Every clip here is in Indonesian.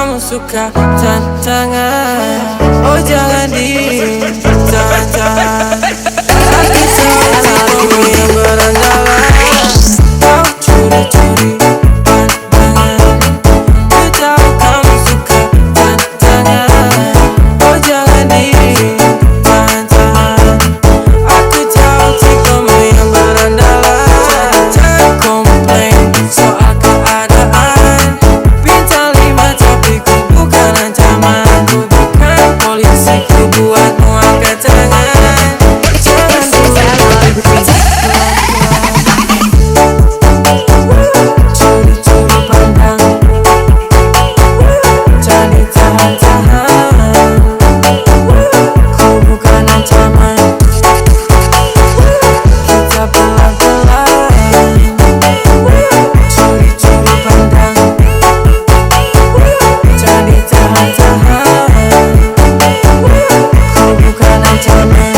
kamu suka tantangan. Oh jangan ditantang. Aku tahu kamu yang berandalan. Kau curi-curi pandangan. Ku tahu kamu suka tantangan. Oh jangan ditantang. Aku tahu kamu yang berandalan. Jangan komplain soal keadaan. Bintang 5 tapi ku bukan ancaman. Ku bukan polisi, ku buatmu angkat tangan. Jangan curi-curi pandang. Jangan ditahan-tahan. Ku bukan ancaman. Kita pelan-pelan. Curi-curi pandang. Jangan ditahan-tahan. Ku bukan ancaman.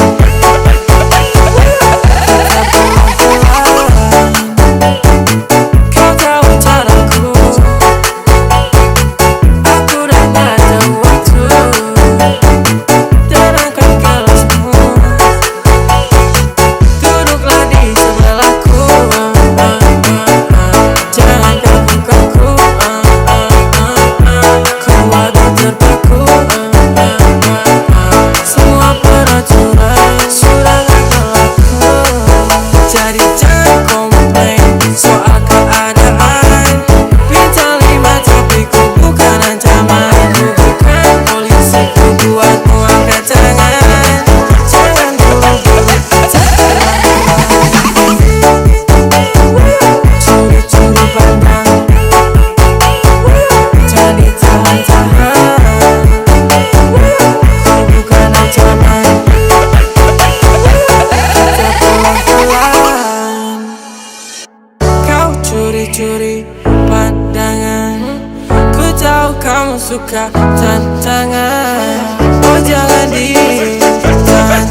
Kau tahu caraku. Aku dah tak ada waktu. Terangkan gelasmu. Duduklah di sebelahku. Jangan kaku-kaku. Kau ada terpaku. Semua peraturan sudah gak berlaku. Jadi jangan komplain soal keadaan. Bintang 5 tapi ku bukan ancaman. Ku bukan polisi, ku buatmu angkat tangan. Jangan buru-buru curi-curi pandang. Jangan ditahan-tahan. Ku bukan ancaman. Kita pelan-pelan. Kau curi-curi pandangan. Ku tahu kamu suka tantangan. Oh jangan ditantang.